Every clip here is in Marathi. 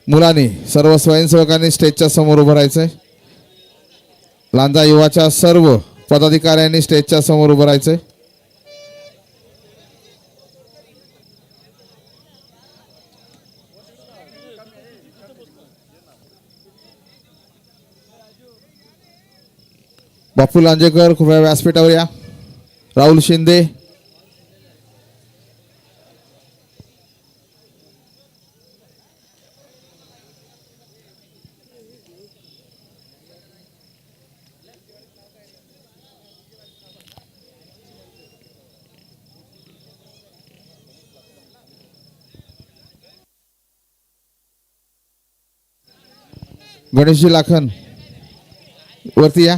मुलांनी सर्व स्वयंसेवकांनी स्टेजच्या समोर उभं राहायचंय. लांजा युवाच्या सर्व पदाधिकाऱ्यांनी स्टेजच्या समोर उभं राहायचंय. बापू लांजेकर कृपया व्यासपीठावर या. राहुल शिंदे, गणेशजी लाखन वरती या.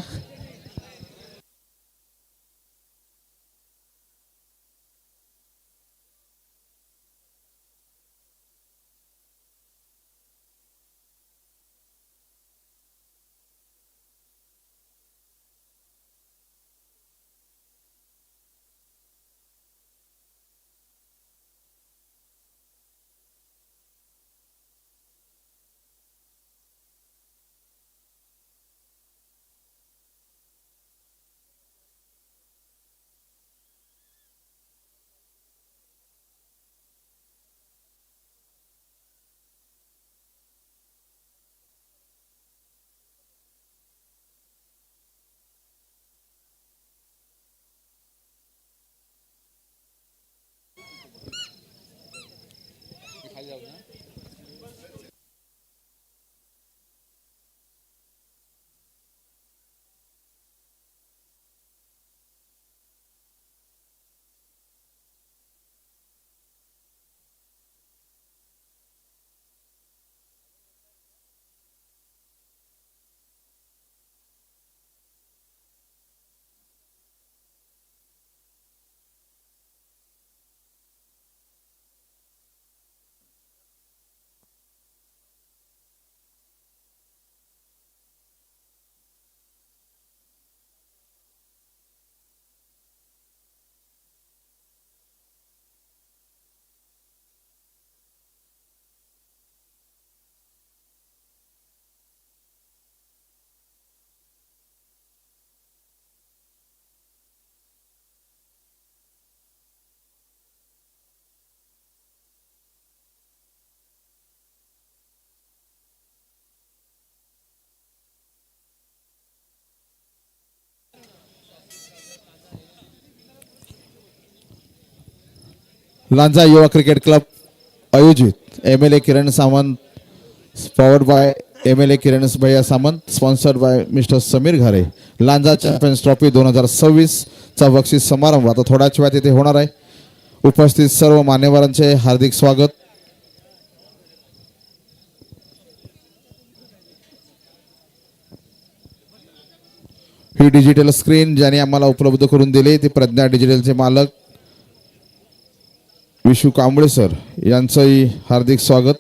लांजा युवा क्रिकेट क्लब आयोजित MLA Kiran Samant, powered by MLA Kiran bhaiya Samant, sponsored by mister Sameer Ghare, Lanja Champions Trophy 2026 चा बक्षीस समारंभ आता थोड्याच वेळात इथे होणार आहे. उपस्थित सर्व मान्यवरांचे हार्दिक स्वागत. ही डिजिटल स्क्रीन ज्यांनी आम्हाला उपलब्ध करून दिली ती प्रज्ञा डिजिटलचे मालक विशू कांबळे सर यांचंही हार्दिक स्वागत.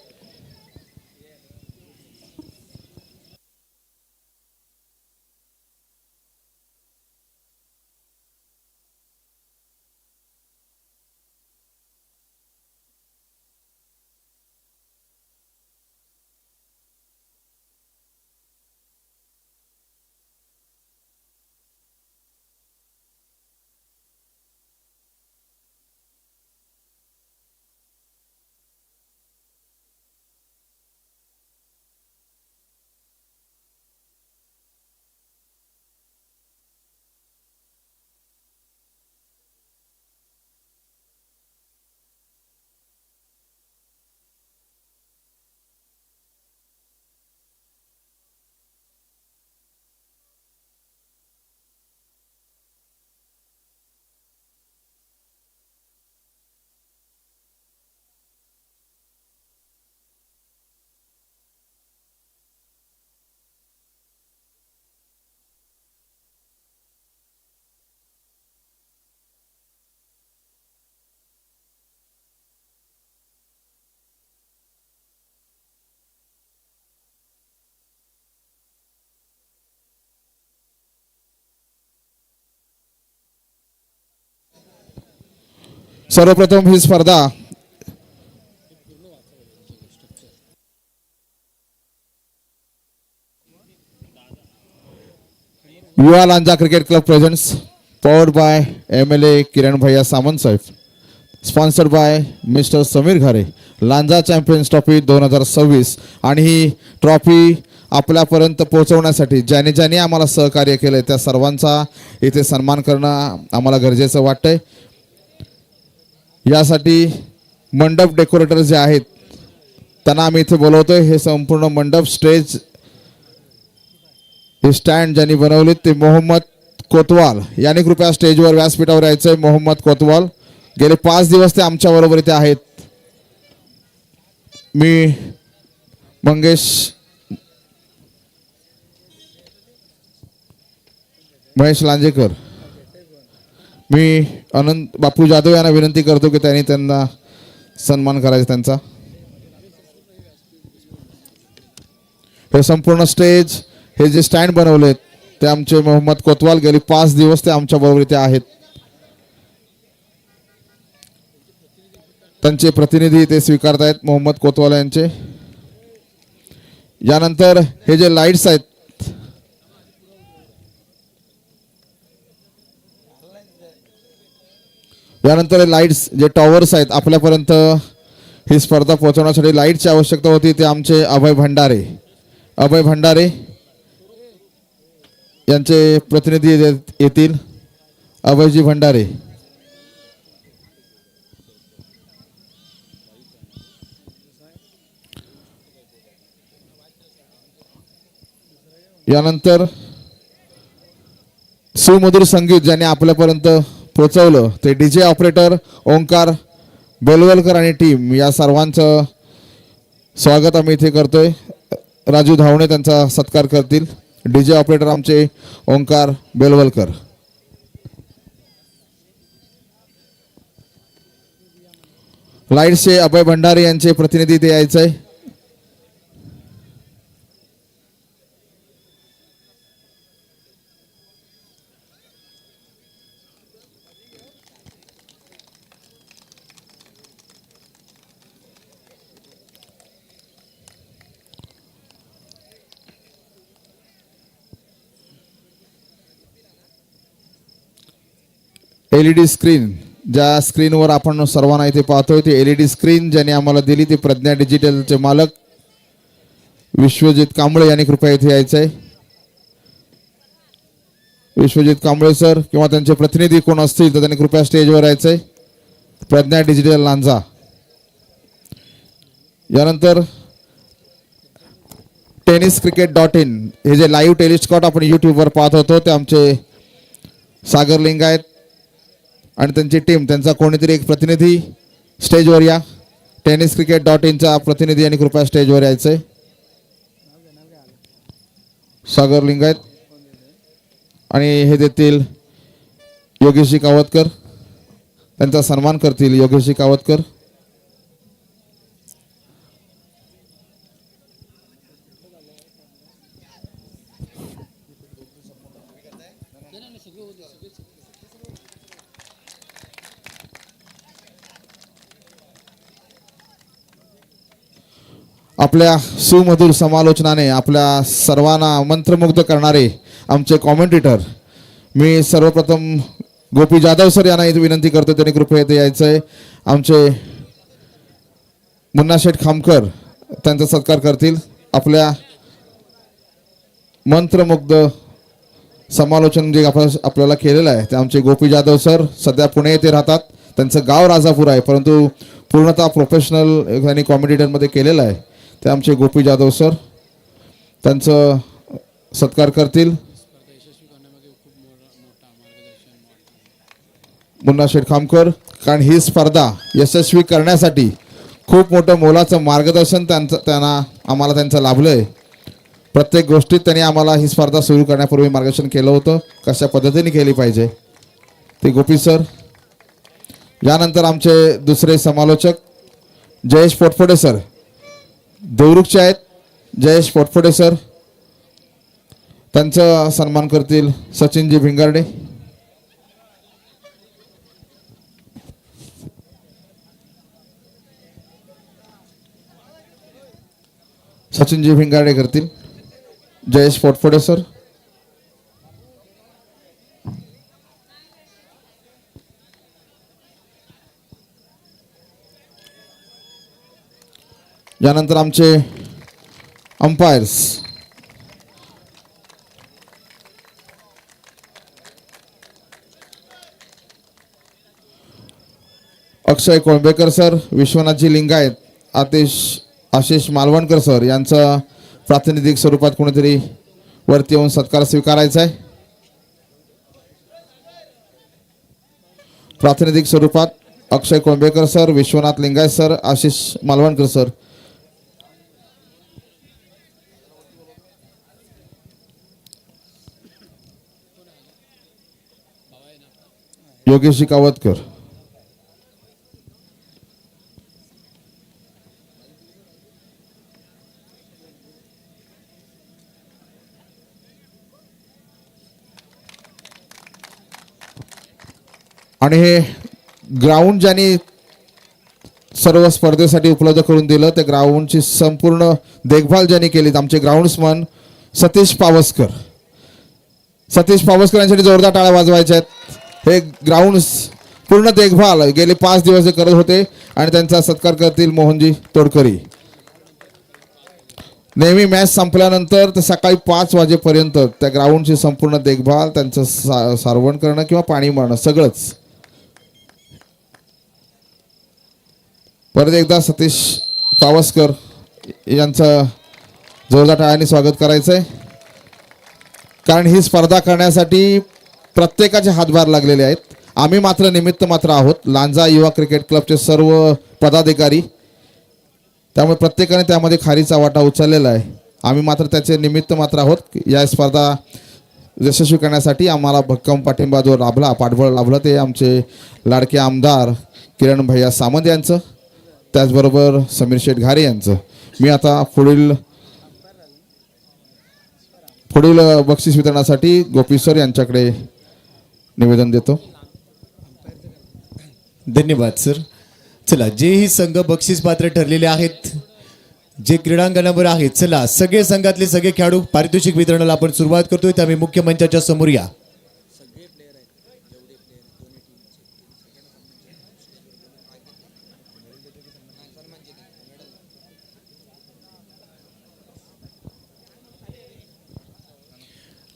सर्वप्रथम ही स्पर्धा Yuva Lanja Cricket Club presents powered by MLA Kiran bhaiya Samant saheb, sponsored by mister Sameer Ghare, Lanja Champions Trophy 2026. आणि ही ट्रॉफी आपल्यापर्यंत पोहोचवण्यासाठी ज्याने ज्याने आम्हाला सहकार्य केलं त्या सर्वांचा इथे सन्मान करणं आम्हाला गरजेचं वाटतंय. यासाठी मंडप डेकोरेटर जे आहेत त्यांना आम्ही इथे बोलवतोय. हे संपूर्ण मंडप स्टेज हे स्टँड ज्यांनी बनवले ते मोहम्मद कोतवाल यांनी कृपया स्टेजवर व्यासपीठावर यायचंय. मोहम्मद कोतवाल गेले 5 दिवस ते आमच्या बरोबर इथे आहेत. मी महेश लांजेकर, मी अनंत बापू जाधव यांना विनंती करतो की त्यांना सन्मान करायचा त्यांचा. हे संपूर्ण स्टेज हे जे स्टँड बनवलेत ते आमचे मोहम्मद कोतवाल गेली 5 दिवस ते आमच्या बरोबर इथे आहेत. त्यांचे प्रतिनिधी ते स्वीकारतायत मोहम्मद कोतवाल यांचे. यानंतर हे जे लाईट्स आहेत यानंतर लाईट्स जे टॉवर्स आहेत आपल्यापर्यंत ही स्पर्धा पोहोचवण्यासाठी लाईटची आवश्यकता होती ते आमचे अभय भंडारे यांचे प्रतिनिधी येतील. अभयजी भंडारे. यानंतर सुमधुर संगीत ज्याने आपल्यापर्यंत पोहोचवलं ते DJ ऑपरेटर ओंकार बेलवलकर आणि टीम, या सर्वांचं स्वागत आम्ही इथे करतोय. राजू धावणे त्यांचा सत्कार करतील. DJ ऑपरेटर आमचे ओंकार बेलवलकर. लाईट्सचे अभय भंडारे यांचे प्रतिनिधी इथे यायचंय. LED स्क्रीन, ज्या स्क्रीनवर आपण सर्वांना इथे पाहतोय ती LED स्क्रीन ज्यांनी आम्हाला दिली ती प्रज्ञा डिजिटलचे मालक विश्वजित कांबळे यांनी कृपया इथे यायचंय. विश्वजित कांबळे सर किंवा त्यांचे प्रतिनिधी कोण असतील तर त्यांनी कृपया स्टेजवर यायचंय. प्रज्ञा डिजिटल लांजा. यानंतर tenniscricket.in हे जे लाईव्ह टेलिस्कॉट आपण यूट्यूबवर पाहत होतो ते आमचे सागर लिंगायत आणि त्यांची टीम, त्यांचा कोणीतरी एक प्रतिनिधी स्टेजवर या. tenniscricket.in चा प्रतिनिधी आणि कृपया स्टेजवर यायचंय. सागर लिंगायत आणि हे देतील योगेशजी कावतकर, त्यांचा सन्मान करतील योगेशजी कावतकर. आपल्या सुमधुर समालोचनाने आपल्या सर्वांना मंत्रमुग्ध करणारे आमचे कॉमेंटेटर, मी सर्वप्रथम गोपी जाधव सर यांना इथे विनंती करतो त्यांनी कृपया इथे यायचंय. आमचे मुन्ना शेठ खामकर त्यांचा सत्कार करतील. आपल्या मंत्रमुग्ध समालोचन जे आपल्याला केलेलं आहे ते आमचे गोपी जाधव सर सध्या पुणे येथे राहतात. त्यांचं गाव राजापूर आहे परंतु पूर्णतः प्रोफेशनल यांनी कॉमेंटेटरमध्ये केलेलं आहे ते आमचे गोपी जाधव सर त्यांचं सत्कार करतील. मुन्ना शेठ खामकर, कारण ही स्पर्धा यशस्वी करण्यासाठी खूप मोठं मोलाचं मार्गदर्शन त्यांना आम्हाला त्यांचं लाभलंय. प्रत्येक गोष्टीत त्यांनी आम्हाला ही स्पर्धा सुरू करण्यापूर्वी मार्गदर्शन केलं होतं कशा पद्धतीने केली पाहिजे ते गोपी सर. यानंतर आमचे दुसरे समालोचक जयेश पोटफोडे सर देवरुखचे आहेत. जयेश पोटफोडे सर त्यांचा सन्मान करतील सचिनजी भिंगारडे. सचिनजी भिंगारडे करतील. जयेश पोटफोडे सर. यानंतर आमचे अंपायर्स अक्षय कोळंबेकर सर, विश्वनाथजी लिंगायत, आशिष मालवणकर सर यांचा प्रातिनिधिक स्वरूपात कोणीतरी वरती येऊन सत्कार स्वीकारायचा आहे. प्रातिनिधिक स्वरूपात Akshay Kolambekar sir, Vishwanath Lingayat sir, Ashish Malvankar sir. Yogesh Kavatkar. आणि हे ग्राउंड ज्यांनी सर्व स्पर्धेसाठी उपलब्ध करून दिलं, त्या ग्राउंडची संपूर्ण देखभाल ज्यांनी केली आमचे ग्राउंड्समन सतीश पावसकर. सतीश पावसकर यांसाठी जोरदार टाळ्या वाजवायच्या आहेत. हे ग्राउंड पूर्ण देखभाल गेले 5 दिवस ते करत होते आणि त्यांचा सत्कार करतील मोहनजी तोडकरी. नेहमी मॅच संपल्यानंतर तर सकाळी 5 वाजेपर्यंत त्या ग्राउंडची संपूर्ण देखभाल, त्यांचं सारवण करणं किंवा पाणी मारणं सगळंच. परत एकदा सतीश पावसकर यांचं जोरदार टाळ्यांनी स्वागत करायचं आहे, कारण ही स्पर्धा करण्यासाठी प्रत्येकाचे हातभार लागलेले आहेत. आम्ही मात्र निमित्त मात्र आहोत, लांजा युवा क्रिकेट क्लबचे सर्व पदाधिकारी. त्यामुळे प्रत्येकाने त्यामध्ये खारीचा वाटा उचललेला आहे. आम्ही मात्र त्याचे निमित्त मात्र आहोत. या स्पर्धा यशस्वी करण्यासाठी आम्हाला भक्कम पाठिंबा जो पाठबळ लाभलं ते आमचे लाडके आमदार किरण भैया सामंत यांचं, त्याचबरोबर समीर शेठ घारे यांचं. मी आता पुढील बक्षीस वितरणासाठी गोपी सर यांच्याकडे निवेदन देतो. धन्यवाद सर. चला, जेही संघ बक्षीस पात्र ठरलेले आहेत, जे क्रीडांगणावर आहेत, चला सगळे संघातले सगळे खेळाडू पारितोषिक वितरणाला आपण सुरुवात करतोय. त्यामुळे मुख्य मंचाच्या समोर या.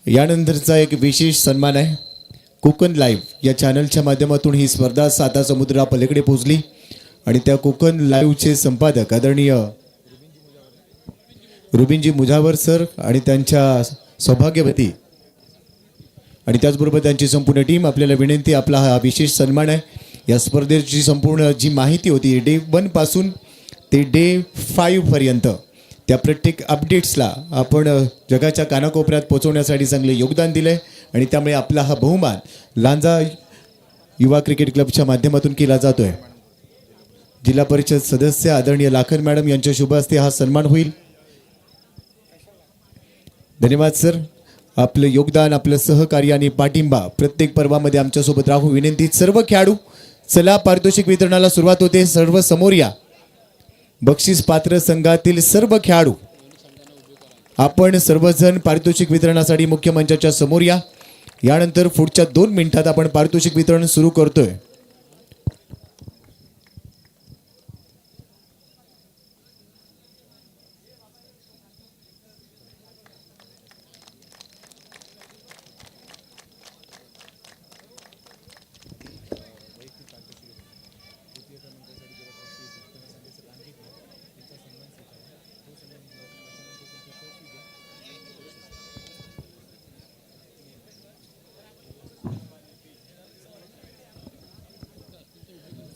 यानंतरचा एक विशेष सन्मान आहे. कोकण लाईव्ह या चॅनलच्या माध्यमातून ही स्पर्धा 7 समुद्रापलीकडे पोहोचली आणि त्या कोकण लाईव्हचे संपादक आदरणीय रुबिनजी मुजावर सर आणि त्यांच्या सौभाग्यवती आणि त्याचबरोबर त्यांची संपूर्ण टीम. आपल्याला विनंती, आपला हा विशेष सन्मान आहे. या स्पर्धेची संपूर्ण जी माहिती होती डे 1 पासून ते डे 5 पर्यंत, त्या प्रत्येक अपडेट्सला आपण जगाच्या कानाकोपऱ्यात पोहोचवण्यासाठी चांगले योगदान दिले आणि त्यामुळे आपला हा बहुमान लांजा युवा क्रिकेट क्लबच्या माध्यमातून केला जातोय. जिल्हा परिषद सदस्य आदरणीय लाखन मॅडम यांच्या शुभ हस्ते हा सन्मान होईल. धन्यवाद सर. आपलं योगदान, आपलं सहकार्य आणि पाठिंबा प्रत्येक पर्वामध्ये आमच्यासोबत राहू विनंती. सर्व खेळाडू चला, पारितोषिक वितरणाला सुरुवात होते. सर्व समोर या. बक्षीस पात्र संघातील सर्व खेळाडू आपण सर्वजण पारितोषिक वितरणासाठी मुख्य मंचाच्या समोर या. यानंतर पुढच्या 2 मिनिटात आपण पारितोषिक वितरण सुरू करतोय.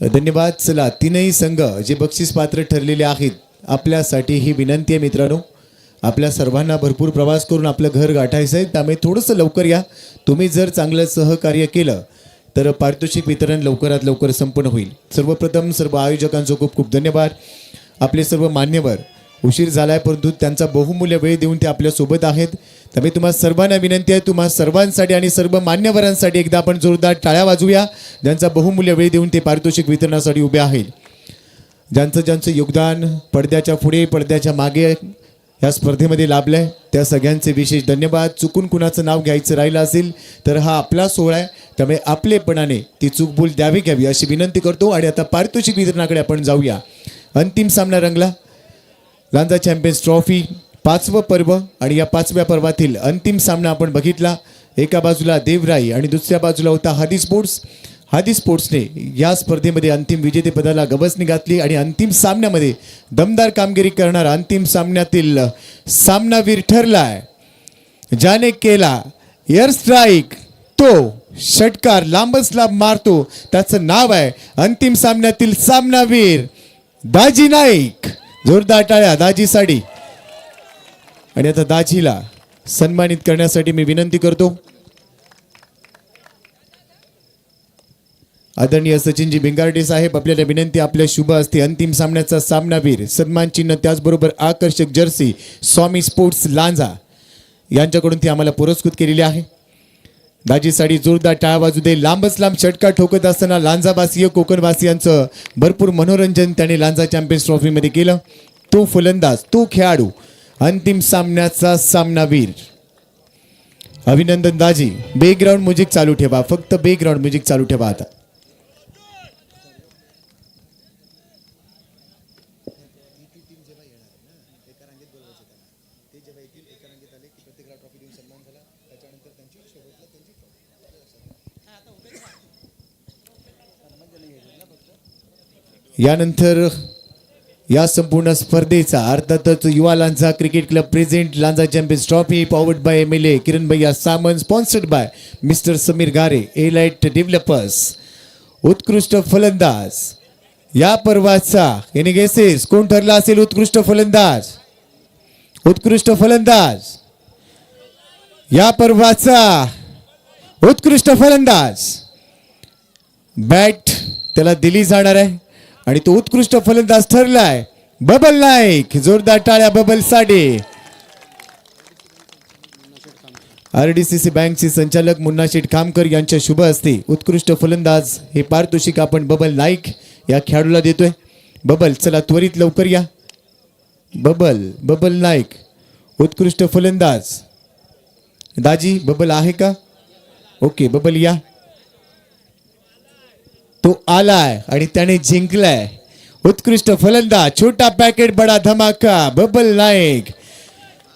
धन्यवाद. चला, 3ही संघ जे बक्षीस पात्र ठरलेले आहेत, आपल्यासाठी ही विनंती आहे मित्रांनो, आपल्या सर्वांना भरपूर प्रवास करून आपलं घर गाठायचं आहे. त्यामुळे थोडंसं लवकर या. तुम्ही जर चांगलं सहकार्य केलं तर पारितोषिक वितरण लवकरात लवकर संपन्न होईल. सर्वप्रथम सर्व आयोजकांचं खूप खूप धन्यवाद. आपले सर्व मान्यवर, उशीर झालाय परंतु त्यांचा बहुमूल्य वेळ देऊन ते आपल्यासोबत आहेत. त्यामुळे तुम्हा सर्वांना विनंती आहे, तुम्हा सर्वांसाठी आणि सर्व मान्यवरांसाठी एकदा आपण जोरदार टाळ्या वाजवूया, ज्यांचा बहुमूल्य वेळ देऊन ते पारितोषिक वितरणासाठी उभे आहेत. ज्यांचं योगदान पडद्याच्या पुढे पडद्याच्या मागे ह्या स्पर्धेमध्ये लाभलंय, त्या सगळ्यांचे विशेष धन्यवाद. चुकून कुणाचं नाव घ्यायचं राहिलं असेल तर हा आपला सोहळा आहे, त्यामुळे आपलेपणाने ती चूकभूल घ्यावी अशी विनंती करतो. आणि आता पारितोषिक वितरणाकडे आपण जाऊया. अंतिम सामना रंगला. लांजा चॅम्पियन्स ट्रॉफी 5वं पर्व आणि या 5व्या पर्वातील अंतिम सामना आपण बघितला. एका बाजूला देवराई आणि दुसऱ्या बाजूला होता हादी स्पोर्ट्स. हादी स्पोर्ट्सने या स्पर्धेमध्ये अंतिम विजेतेपदाला गवसणी घातली आणि अंतिम सामन्यामध्ये दमदार कामगिरी करणारा अंतिम सामन्यातील सामनावीर ठरलाय. ज्याने केला एअर स्ट्राईक, तो षटकार लांबच लांब मारतो, त्याचं नाव आहे अंतिम सामन्यातील सामनावीर दाजी नाईक. जोरदार टाळ्या दाजीसाठी. आणि आता दाजीला सन्मानित करण्यासाठी मी विनंती करतो आदरणीय सचिनजी भिंगारडे साहेब. आपल्याला विनंती, आपल्या शुभ असते अंतिम सामन्याचा सामनावीर, सन्मान चिन्ह, त्याचबरोबर आकर्षक जर्सी स्वामी स्पोर्ट्स लांजा यांच्याकडून ती आम्हाला पुरस्कृत केलेली आहे. दाजीसाठी जोरदार टाळ्या वाजू दे. लांबच लांब षटकार ठोकत असताना लांजावासीय कोकणवासियांचं भरपूर मनोरंजन त्याने लांजा चॅम्पियन्स ट्रॉफीमध्ये केलं. तो फलंदाज, तो खेळाडू, अंतिम सामन्याचा सामनावीर. अभिनंदन दाजी. बॅकग्राऊंड म्युझिक चालू ठेवा, फक्त बॅकग्राऊंड म्युझिक चालू ठेवा आता. यानंतर या संपूर्ण स्पर्धेचा अर्थातच Yuva Lanja Cricket Club present Lanja Champions Trophy powered by MLA Kiran bhaiya Samant, sponsored by mister Sameer Ghare, Elite Developers. उत्कृष्ट फलंदाज या पर्वाचा याने गेसेस कोण ठरला असेल उत्कृष्ट फलंदाज? उत्कृष्ट फलंदाज या पर्वाचा उत्कृष्ट फलंदाज. बॅट त्याला दिली जाणार आहे आणि तो उत्कृष्ट फलंदाज ठरलाय बबल नाईक. जोरदार टाळ्या बबल साठी. RDCC बँकचे संचालक मुन्ना शेठ खामकर यांच्या शुभ हस्ते उत्कृष्ट फलंदाज हे पारितोषिक आपण बबल नाईक या खेळाडूला देतोय. बबल चला त्वरित लवकर या. बबल नाईक उत्कृष्ट फलंदाज. दाजी बबल आहे का? ओके बबल या. तो आलाय आणि त्याने जिंकलाय. उत्कृष्ट फलंदाज, छोटा पॅकेट बडा धमाका, बबल नाईक.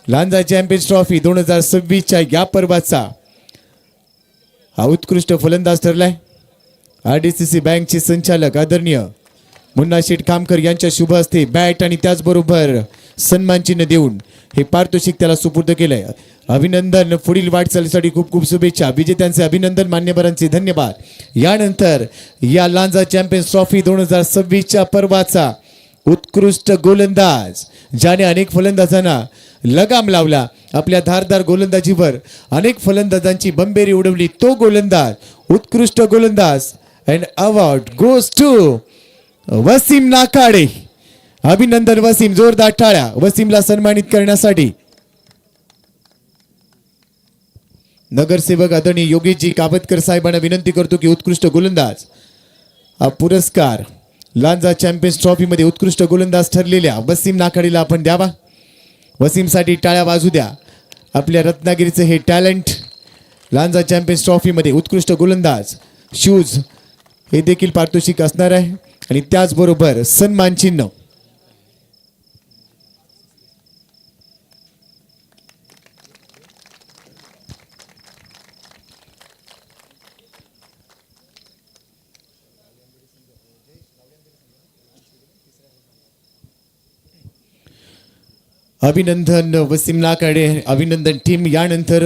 लांजा चॅम्पियन्स ट्रॉफी 2026च्या या पर्वाचा हा उत्कृष्ट फलंदाज ठरलाय. RDCC बँकचे संचालक आदरणीय मुन्ना शेठ खामकर यांच्या शुभ हस्ते बॅट आणि त्याचबरोबर सन्मान चिन्ह देऊन हे पारितोषिक त्याला सुपूर्द केलंय. अभिनंदन. पुढील वाटचालीसाठी खूप खूप शुभेच्छा. विजेत्यांचे अभिनंदन, मान्यवरांचे धन्यवाद. यानंतर या लांजा चॅम्पियन्स ट्रॉफी 2026च्या पर्वाचा उत्कृष्ट गोलंदाज, ज्याने अनेक फलंदाजांना लगाम लावला, आपल्या धारदार गोलंदाजीवर अनेक फलंदाजांची बंबेरी उडवली, तो गोलंदाज, उत्कृष्ट गोलंदाज. And award goes to Waseem Nakade. अभिनंदन वसीम. जोरदार टाळ्या वसीमला सन्मानित करण्यासाठी. नगरसेवक आदरणीय योगेशजी काबतकर साहेबांना विनंती करतो की उत्कृष्ट गोलंदाज हा पुरस्कार लांजा चॅम्पियन्स ट्रॉफीमध्ये उत्कृष्ट गोलंदाज ठरलेल्या वसीम नाकाडीला आपण द्यावा. वसीमसाठी टाळ्या वाजू द्या. आपल्या रत्नागिरीचे हे टॅलेंट लांजा चॅम्पियन्स ट्रॉफीमध्ये उत्कृष्ट गोलंदाज, शूज हे देखील पारितोषिक असणार आहे आणि त्याचबरोबर सन्मान चिन्ह. अभिनंदन वसीम नाकाडे. अभिनंदन टीम. यानंतर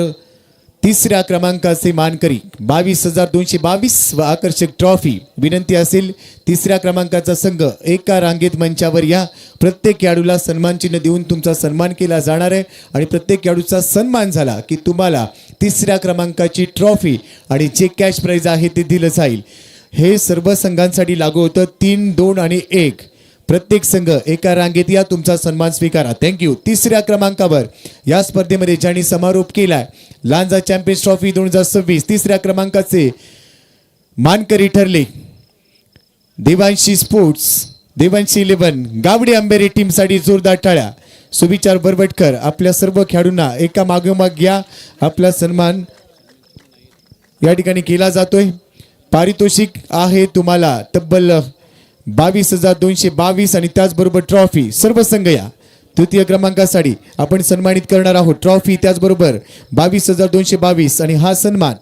तिसऱ्या क्रमांकाचे मानकरी 22,222 व आकर्षक ट्रॉफी. विनंती असेल तिसऱ्या क्रमांकाचा संघ एका रांगेत मंचावर या. प्रत्येक खेळाडूला सन्मान चिन्ह देऊन तुमचा सन्मान केला जाणार आहे आणि प्रत्येक खेळाडूचा सन्मान झाला की तुम्हाला तिसऱ्या क्रमांकाची ट्रॉफी आणि जे कॅश प्राइज आहे ते दिलं जाईल. हे सर्व संघांसाठी लागू होतं. 3, 2 आणि 1 प्रत्येक संघ एका रांगेत या, तुमचा सन्मान स्वीकारा. थँक्यू. तिसऱ्या क्रमांकावर या स्पर्धेमध्ये ज्यांनी समारोप केलाय लांजा चॅम्पियन्स ट्रॉफी 2026 तिसऱ्या क्रमांकाचे मानकरी ठरले देवांशी स्पोर्ट्स, देवांशी 11 गावडे आंबेरे टीमसाठी जोरदार टाळ्या. सुविचार बरबटकर. आपल्या सर्व खेळाडूंना एका मागोमाग घ्या. आपला सन्मान या ठिकाणी केला जातोय. पारितोषिक आहे तुम्हाला तब्बल 22,222 आणि त्याचबरोबर ट्रॉफी. सर्व संघ या. तृतीय क्रमांकासाठी आपण सन्मानित करणार आहोत. ट्रॉफी त्याचबरोबर 22,222 आणि हा सन्मान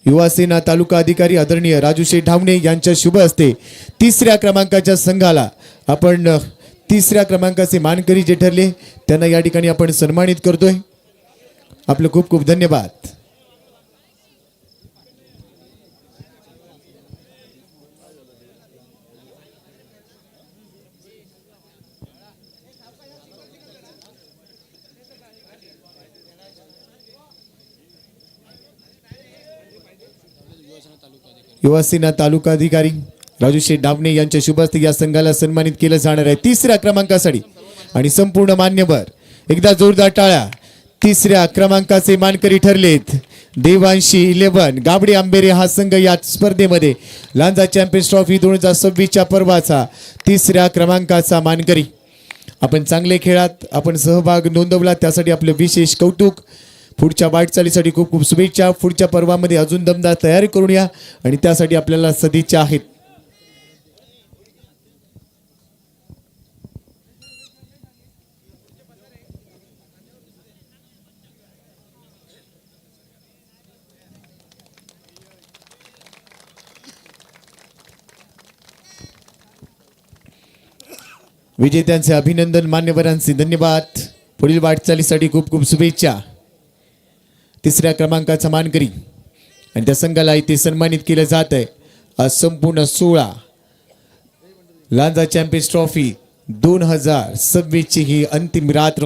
युवा सेना तालुका अधिकारी आदरणीय राजूशेठ ढावणे यांच्या शुभ हस्ते तिसऱ्या क्रमांकाच्या संघाला आपण तिसऱ्या क्रमांकाचे मानकरी जे ठरले त्यांना या ठिकाणी आपण सन्मानित करतोय. आपलं खूप खूप धन्यवाद. युवा सेना तालुका अधिकारी राजूशेठ डाबणे यांच्या शुभ हस्ते या संघाला सन्मानित केलं जाणार आहे तिसऱ्या क्रमांकासाठी. आणि संपूर्ण मान्यवर एकदा जोरदार टाळ्या. तिसऱ्या क्रमांकाचे मानकरी ठरलेत देवांशी 11 गाबडे आंबेरे. हा संघ या स्पर्धेमध्ये लांजा चॅम्पियन्स ट्रॉफी 2026च्या पर्वाचा तिसऱ्या क्रमांकाचा मानकरी. आपण चांगले खेळात आपण सहभाग नोंदवला त्यासाठी आपलं विशेष कौतुक. पुढच्या वाटचालीसाठी खूप खूप शुभेच्छा. पुढच्या पर्वामध्ये अजून दमदार तयारी करून या आणि त्यासाठी आपल्याला सदिच्छा आहेत. विजेत्यांचे अभिनंदन, मान्यवरांचे धन्यवाद. पुढील वाटचालीसाठी खूप खूप शुभेच्छा. तिसऱ्या क्रमांकाचा मानकरी आणि त्या संघाला इथे सन्मानित केलं जात आहे. आज संपूर्ण 16 लांजा चॅम्पियन्स ट्रॉफी 2026 ची ही अंतिम रात्र.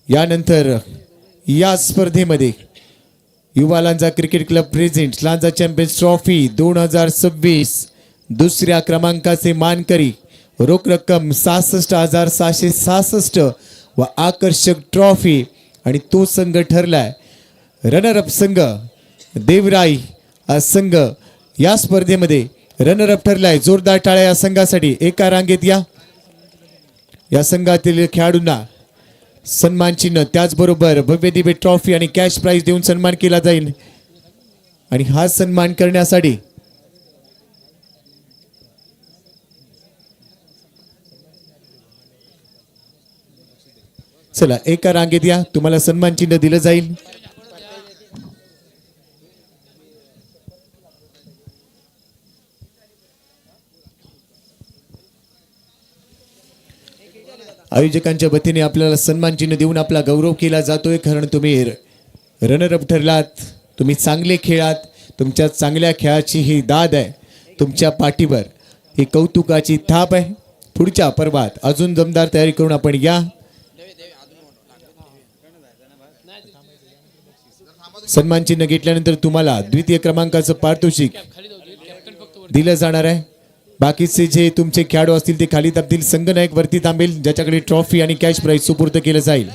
यानंतर या स्पर्धेमध्ये युवा Lanja Cricket Club present Lanja Champions Trophy 2026 दुसऱ्या क्रमांकाचे मानकरी रोख रक्कम 66,766 व आकर्षक ट्रॉफी. आणि तो संघ ठरलाय रनरअप संघ देवराई. हा संघ या स्पर्धेमध्ये रनरअप ठरलाय. जोरदार टाळ्या या संघासाठी. एका रांगेत या संघातील खेळाडूंना सन्मान चिन्ह त्याचबरोबर भव्य दिव्य ट्रॉफी आणि कॅश प्राइज देऊन सन्मान केला जाईल. आणि हा सन्मान करण्यासाठी चला एका रांगेत या. तुम्हाला सन्मान चिन्ह दिलं जाईल. आयोजकांच्या वतीने आपल्याला सन्मान चिन्ह देऊन आपला गौरव केला जातोय. कारण तुम्ही रनरअप ठरलात, तुम्ही चांगले खेळात, तुमच्या चांगल्या खेळाची ही दाद आहे. तुमच्या पाठीवर ही कौतुकाची थाप आहे. पुढच्या पर्वात अजून दमदार तयारी करून आपण या. सन्मान चिन्ह घेतल्यानंतर तुम्हाला द्वितीय क्रमांकाचं पारितोषिक दिलं जाणार आहे. बाकीचे जे तुमचे खेळाडू असतील ते खाली थांबतील. संघनायक वरती थांबेल ज्याच्याकडे ट्रॉफी आणि कॅश प्राइज सुपूर्द केलं जाईल.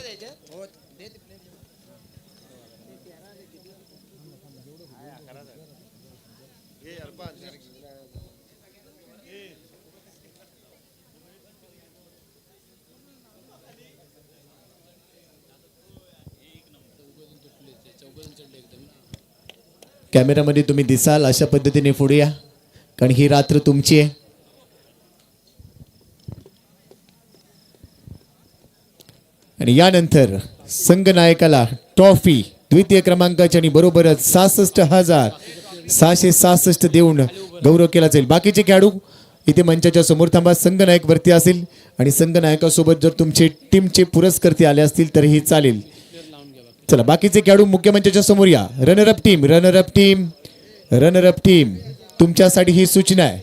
कॅमेरामध्ये तुम्ही दिसाल अशा पद्धतीने पुढे या, कारण ही रात्र तुमची आहे. आणि यानंतर संघनायकाला ट्रॉफी द्वितीय क्रमांकाची आणि बरोबरच 66,666 देऊन गौरव केला जाईल. बाकीचे खेळाडू इथे मंचाच्या समोर थांबा. संघनायक वरती असेल आणि संघनायकासोबत जर तुमचे टीमचे पुरस्कर्ते आले असतील तरीही चालेल. चला बाकीचे खेळाडू मुख्य मंचाच्या समोर या. Runner-up team runner-up team runner-up team तुमच्यासाठी ही सूचना आहे.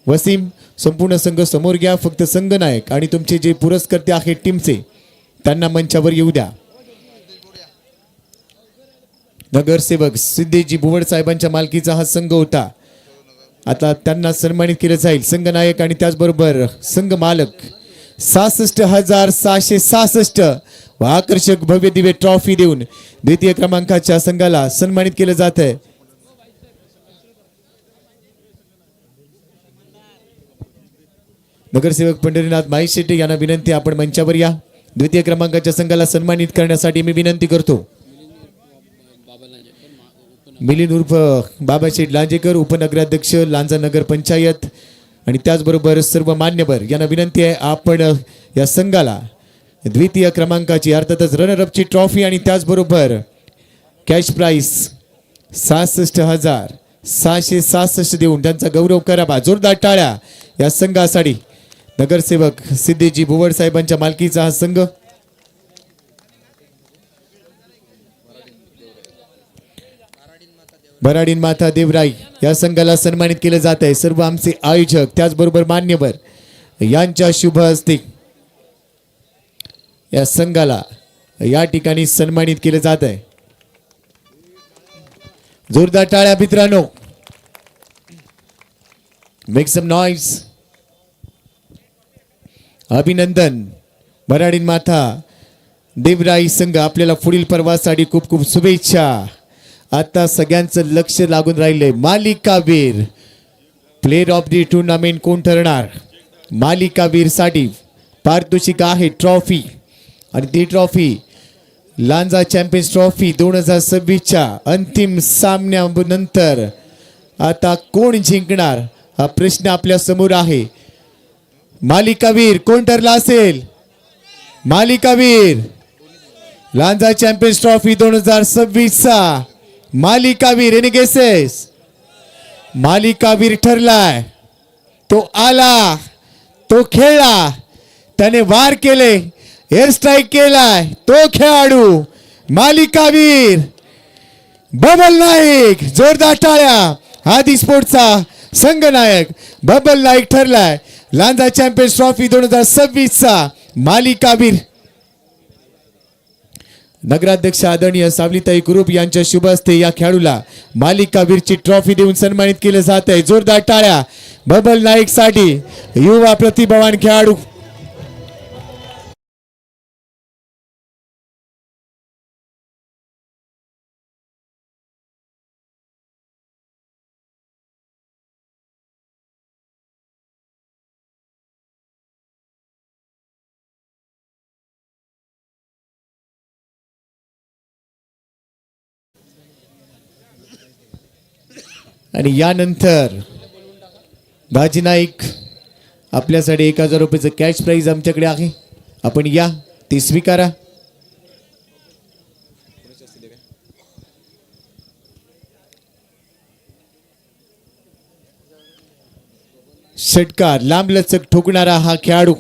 वसीम संपूर्ण संघ समोर घ्या. फक्त संघनायक आणि तुमचे जे पुरस्कर्ते आहेत टीमचे त्यांना मंचावर येऊ द्या. नगरसेवक सिद्धेजी बुवड साहेबांच्या मालकीचा हा संघ होता. आता त्यांना सन्मानित केलं जाईल. संघनायक आणि त्याचबरोबर संघ मालक 66,666 व आकर्षक भव्य दिव्य ट्रॉफी देऊन द्वितीय क्रमांकाच्या संघाला सन्मानित केलं जात आहे. नगरसेवक पंढरीनाथ माईशेट्टे यांना विनंती, आपण मंचावर या. द्वितीय क्रमांकाच्या संघाला सन्मानित करण्यासाठी मी विनंती करतो. मिलिंद उर्फ बाबाशेठ लांजेकर, उपनगराध्यक्ष लांजा नगर पंचायत आणि त्याचबरोबर सर्व मान्यवर यांना विनंती आहे आपण या संघाला द्वितीय क्रमांकाची अर्थातच रनरअपची ट्रॉफी आणि त्याचबरोबर कॅश प्राइस 66,667 देऊन त्यांचा गौरव करावा. जोरदार टाळ्या या संघासाठी. नगरसेवक सिद्धेजी भुवड साहेबांच्या मालकीचा हा संघ. बराडीन माता देवराई या संघाला सन्मानित केले जात आहे. सर्व आमचे आयोजक त्याचबरोबर मान्यवर यांच्या शुभ हस्ते या संघाला या ठिकाणी सन्मानित केले जात आहे. जोरदार टाळ्या मित्रांनो. Make some noise. अभिनंदन. बराडीन माता देवराई संघ आपल्याला पुढील प्रवासासाठी खूप खूप शुभेच्छा. आता सगळ्यांचं लक्ष लागून राहिले. मालिकावीर प्लेअर ऑफ दी टुर्नामेंट कोण ठरणार? मालिकावीर साठी पारितोषिक आहे ट्रॉफी आणि ती ट्रॉफी लांजा चॅम्पियन्स ट्रॉफी 2026च्या अंतिम सामन्यानंतर आता कोण जिंकणार हा प्रश्न आपल्या समोर आहे. मालिकावीर कोण ठरला असेल? मालिकावीर लांजा चॅम्पियन्स ट्रॉफी 2026चा मालिकावीर. Any guesses? मालिकावीर ठरलाय. तो आला, तो खेळला, त्याने वार केले, एअर स्ट्राईक केलाय. तो खेळाडू मालिकावीर बबल नाईक. जोरदार टाळ्या. आदी स्पोर्टचा संघनायक बबल नाईक ठरलाय लांजा चॅम्पियन्स ट्रॉफी 2026चा मालिकावीर. नगराध्यक्ष आदरणीय सावलीताई कुरूप यांच्या शुभ हस्ते या खेळाडूला मालिकावीरची ट्रॉफी देऊन सन्मानित केले जात आहे. जोरदार टाळ्या बबल नाईक साठी. युवा प्रतिभावान खेळाडू. आणि यानंतर दाजी नाईक आपल्यासाठी 1,000 रुपयाचं कॅश प्राइज आमच्याकडे आहे. आपण या ती स्वीकारा. षटकार लांबलचक ठोकणारा हा खेळाडू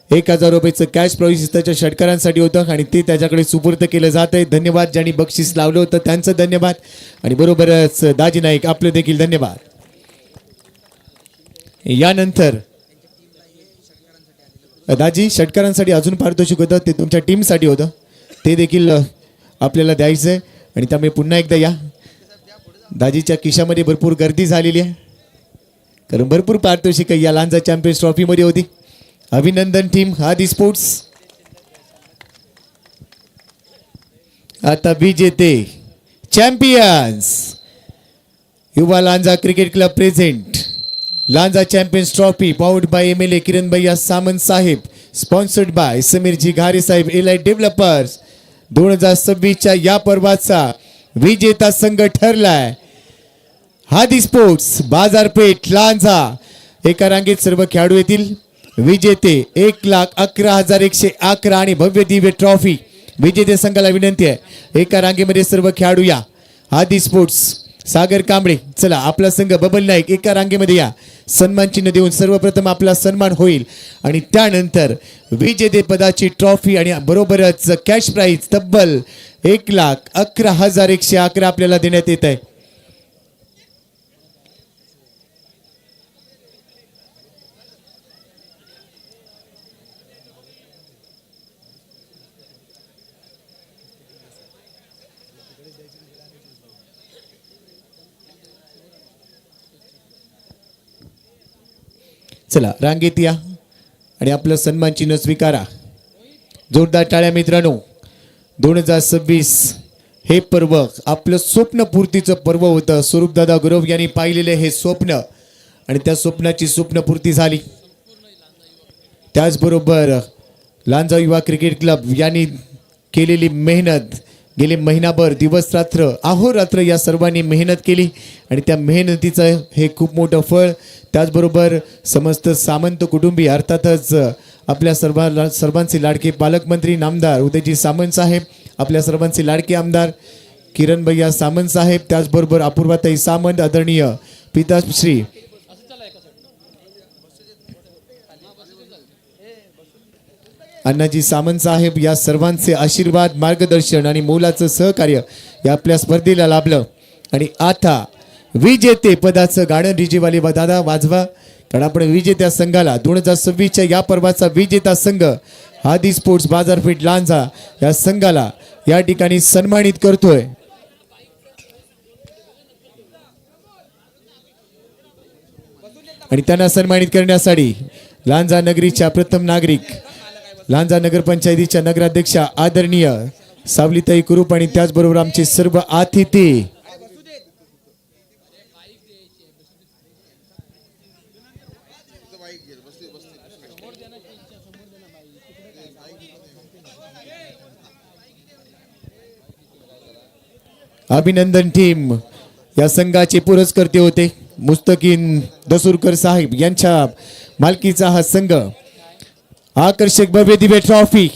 1,000 रुपयाचं कॅश प्राइज त्याच्या षटकारांसाठी होतं आणि ते त्याच्याकडे सुपूर्द केलं जात आहे. धन्यवाद. ज्यांनी बक्षीस लावलं होतं त्यांचं धन्यवाद आणि बरोबरच दाजी नाईक आपलं देखील धन्यवाद. यानंतर दाजी षटकारांसाठी अजून पारितोषिक होतं ते तुमच्या टीमसाठी होतं ते देखील आपल्याला द्यायचं आहे आणि त्यामुळे पुन्हा एकदा या. दाजीच्या खिशामध्ये भरपूर गर्दी झालेली आहे कारण भरपूर पारितोषिक या लांजा चॅम्पियन्स ट्रॉफीमध्ये होती. अभिनंदन टीम आदी स्पोर्ट्स. आता विजेते champions Yuva Lanja Cricket Club present Lanja Champions Trophy powered by MLA Kiran bhaiya Samant saheb sponsored by Sameerji Ghare saheb Elite Developers 2026च्या या पर्वाचा विजेता संघ ठरलाय आदी स्पोर्ट्स बाजारपेठ लांजा. एका रांगेत सर्व खेळाडू येतील. विजेते 1,11,111 आणि भव्य दिव्य ट्रॉफी. विजेते संघाला विनंती आहे एका रांगेमध्ये सर्व खेळाडू या. आदी स्पोर्ट्स सागर कांबळे. चला आपला संघ बबल नाईक एका रांगेमध्ये या. सन्मान चिन्ह देऊन सर्वप्रथम आपला सन्मान होईल आणि त्यानंतर विजेते पदाची ट्रॉफी आणि बरोबरच कॅश प्राइज तब्बल 1,11,111 आपल्याला देण्यात येत आहे. चला रांगेत या आणि आपलं सन्मान चिन्ह स्वीकारा. जोरदार टाळ्या मित्रांनो. 2026 हे पर्व आपलं स्वप्नपूर्तीचं पर्व होतं. स्वरूपदादा गुरव यांनी पाहिलेले हे स्वप्न आणि त्या स्वप्नाची स्वप्नपूर्ती झाली. त्याचबरोबर लांजा युवा क्रिकेट क्लब यांनी केलेली मेहनत गेले महिनाभर दिवस रात्र अहोरात्र या सर्वांनी मेहनत केली आणि त्या मेहनतीचं हे खूप मोठं फळ त्याचबरोबर समस्त सामंत कुटुंबीय अर्थातच आपल्या सर्वांचे लाडके पालकमंत्री नामदार उदयजी सामंत साहेब, आपल्या सर्वांचे लाडके आमदार किरण भैया सामंत साहेब, त्याचबरोबर अपूर्वाताई सामंत, आदरणीय पिताश्री अण्णाजी सामंत साहेब, या सर्वांचे आशीर्वाद, मार्गदर्शन आणि मोलाचं सहकार्य या आपल्या स्पर्धेला लाभलं. आणि आता विजेते पदाचं गाणं डीजेवाले दादा वाजवा, कारण आपण विजेत्या संघाला 2026च्या या पर्वाचा विजेता संघ हादी स्पोर्ट्स बाजारपेठ लांजा या संघाला या ठिकाणी सन्मानित करतोय. आणि त्यांना सन्मानित करण्यासाठी लांजा नगरीच्या प्रथम नागरिक, लांजा नगरपंचायतीच्या नगराध्यक्षा आदरणीय सावलीताई कुरूप आणि त्याचबरोबर आमचे सर्व अतिथी अभिनंदन टीम या संघाचे पुरस्कर्ते होते. मुस्तकीन दसूरकर साहेब यांच्या मालकीचा हा संघ आकर्षक भव्य दिव्य ट्रॉफी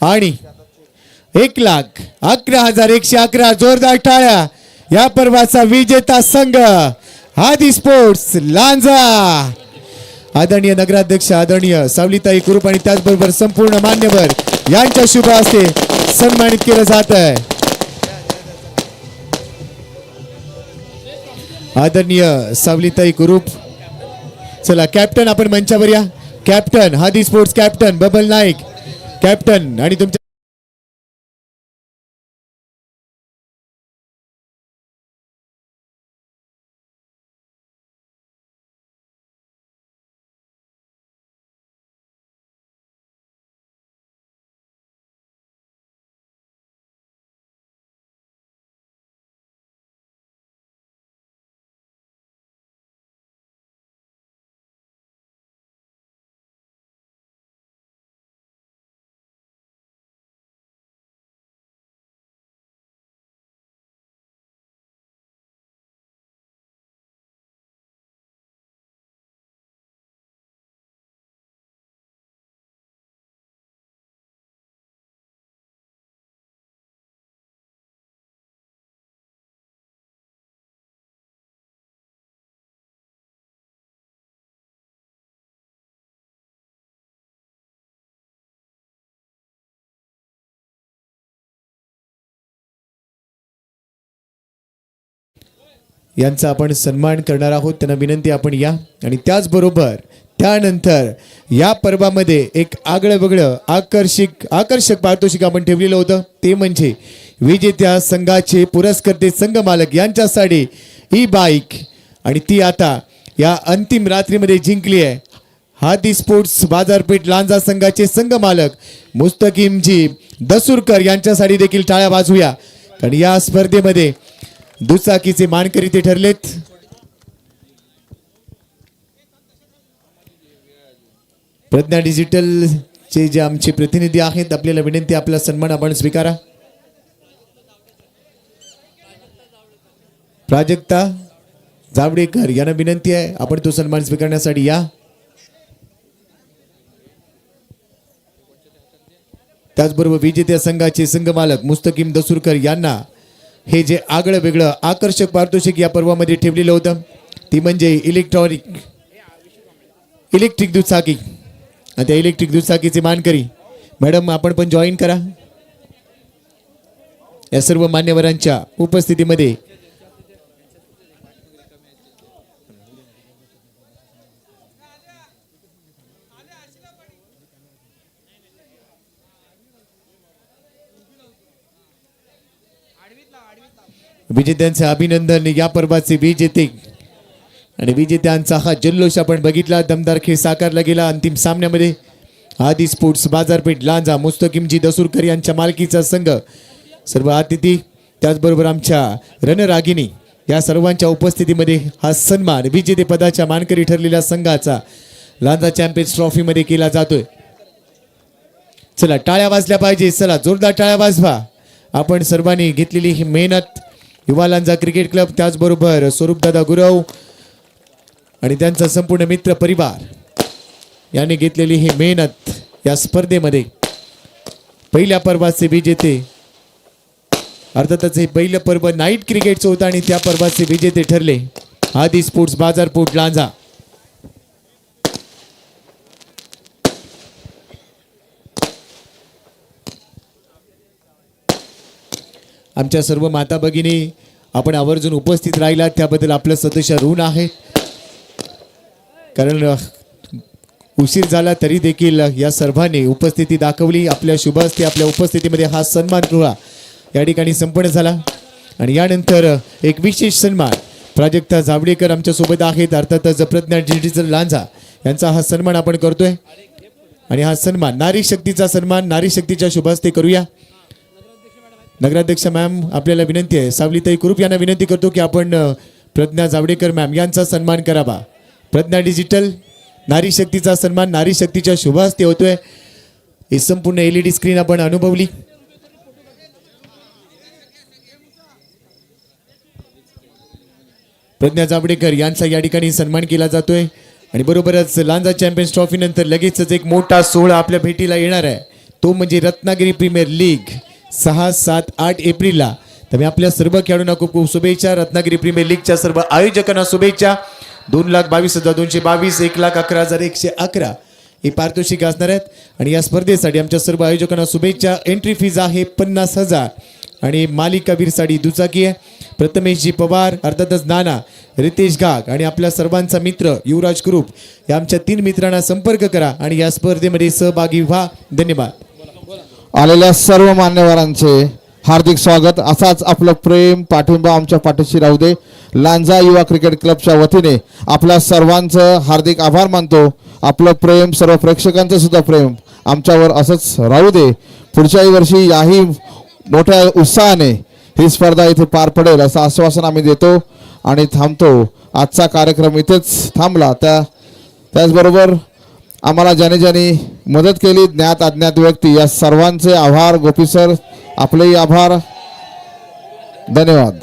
आणि 1,11,111 जोरदार टाळ्या या पर्वाचा विजेता संघ हादी स्पोर्ट्स लांजा. आदरणीय नगराध्यक्ष आदरणीय सावलीताई कुरूप आणि त्याचबरोबर संपूर्ण मान्यवर यांच्या शुभ हस्ते सन्मानित केलं जात आहे. आदरणीय सावलीताई कुरूप, चला कॅप्टन आपण मंचावर या. कॅप्टन हादी sports captain bubble Naik captain आणि तुमच्या यांचा आपण सन्मान करणार आहोत. त्यांना विनंती आपण या. आणि त्याचबरोबर त्यानंतर या पर्वामध्ये एक आगळं वेगळं आकर्षक पारितोषिक आपण ठेवलेलं होतं, ते म्हणजे विजेत्या संघाचे पुरस्कर्ते संघ मालक यांच्यासाठी ही बाईक, आणि ती आता या अंतिम रात्रीमध्ये जिंकली आहे. हादी स्पोर्ट्स बाजारपेठ लांजा संघाचे संघ मालक मुस्तकीमजी दसूरकर यांच्यासाठी देखील टाळ्या वाजवूया, कारण या स्पर्धेमध्ये दुचाकीचे मानकरी ते ठरलेत. प्रज्ञा डिजिटलचे जे आमचे प्रतिनिधी आहेत, आपल्याला विनंती आपला सन्मान आपण स्वीकारा. प्राजक्ता जावडेकर यांना विनंती आहे, आपण तो सन्मान स्वीकारण्यासाठी या. त्याचबरोबर विजेत्या संघाचे संघ मालक मुस्तकीम दसूरकर यांना हे जे आगळं वेगळं आकर्षक पारितोषिक या पर्वामध्ये ठेवलेलं होतं, ती म्हणजे इलेक्ट्रिक दुचाकी. आणि त्या इलेक्ट्रिक दुचाकीचे मानकरी मॅडम आपण पण जॉईन करा. या सर्व मान्यवरांच्या उपस्थितीमध्ये विजेत्यांचे अभिनंदन. या पर्वाचे विजेते आणि विजेत्यांचा हा जल्लोष आपण बघितला, दमदार खेळ साकारला गेला. अंतिम सामन्यामध्ये हादी स्पोर्ट्स बाजारपेठ लांजा मुस्तकीमजी दसूरकर यांच्या मालकीचा संघ, सर्व अतिथी, त्याचबरोबर आमच्या रणरागिणी या सर्वांच्या उपस्थितीमध्ये हा सन्मान विजेते पदाच्या मानकरी ठरलेल्या संघाचा लांजा चॅम्पियन्स ट्रॉफीमध्ये केला जातोय. चला टाळ्या वाजल्या पाहिजे, चला जोरदार टाळ्या वाजवा. आपण सर्वांनी घेतलेली ही मेहनत, युवा लांजा क्रिकेट क्लब, त्याचबरोबर स्वरूपदादा गुरव, आणि त्यांचा संपूर्ण मित्र परिवार याने घेतलेली ही मेहनत या स्पर्धेमध्ये पहिल्या पर्वाचे विजेते, अर्थातच हे पहिलं पर्व नाईट क्रिकेटचं होतं आणि त्या पर्वाचे विजेते ठरले आदी स्पोर्ट्स बाजारपूट लांजा. आमच्या सर्व माता भगिनी आपण आवर्जून उपस्थित राहिलात त्याबद्दल आपलं सतत ऋण आहे. कारण उशीर झाला तरी देखील या सर्वांनी उपस्थिती दाखवली. आपल्या शुभ हस्ते आपल्या उपस्थितीमध्ये हा सन्मान सोहळा या ठिकाणी संपन्न झाला. आणि यानंतर एक विशेष सन्मान प्राजक्ता जावडेकर आमच्यासोबत आहेत. अर्थातच प्रज्ञा डिजिटल लांजा यांचा हा सन्मान आपण करतोय. आणि हा सन्मान नारी शक्तीचा सन्मान नारी शक्तीच्या शुभ हस्ते करूया. नगराध्यक्ष मॅम आपल्याला विनंती आहे, सावलीताई कुरूप यांना विनंती करतो की आपण प्रज्ञा जावडेकर मॅम यांचा सन्मान करावा. प्रज्ञा डिजिटल नारी शक्तीचा सन्मान नारी शक्तीच्या शुभ हस्ते होतोय. ही संपूर्ण LED स्क्रीन आपण अनुभवली. प्रज्ञा जावडेकर यांचा या ठिकाणी सन्मान केला जातोय. आणि बरोबरच लांजा चॅम्पियन्स ट्रॉफी नंतर लगेचच एक मोठा सोहळा आपल्या भेटीला येणार आहे. तो म्हणजे रत्नागिरी प्रीमियर लीग 6, 7, 8 एप्रिलला. त्यामुळे आपल्या सर्व खेळाडूंना खूप खूप शुभेच्छा. रत्नागिरी प्रीमियर लीगच्या सर्व आयोजकांना शुभेच्छा. 2,22,222 1,11,111 ही पारितोषिक असणार आहेत. आणि या स्पर्धेसाठी आमच्या सर्व आयोजकांना शुभेच्छा. एंट्री फीज आहे 50,000 आणि मालिकावीर साडी दुचाकी आहे. प्रथमेशजी पवार, अर्थातच नाना, रितेश घाग आणि आपल्या सर्वांचा मित्र युवराज ग्रुप या आमच्या 3 मित्रांना संपर्क करा आणि या स्पर्धेमध्ये सहभागी व्हा. धन्यवाद. आलेल्या सर्व मान्यवरांचे हार्दिक स्वागत. असाच आपलं प्रेम पाठिंबा आमच्या पाठीशी राहू दे. लांजा युवा क्रिकेट क्लबच्या वतीने आपल्या सर्वांचं हार्दिक आभार मानतो. आपलं प्रेम सर्व प्रेक्षकांचं सुद्धा प्रेम आमच्यावर असंच राहू दे. पुढच्याही वर्षी याही मोठ्या उत्साहाने ही स्पर्धा इथे पार पडेल असं आश्वासन आम्ही देतो आणि थांबतो. आजचा कार्यक्रम इथेच थांबला. त्याचबरोबर आम्हाला ज्याने ज्याने मदत केली ज्ञात अज्ञात व्यक्ती या सर्वांचे आभार. गोपी सर आपलेही आभार. धन्यवाद.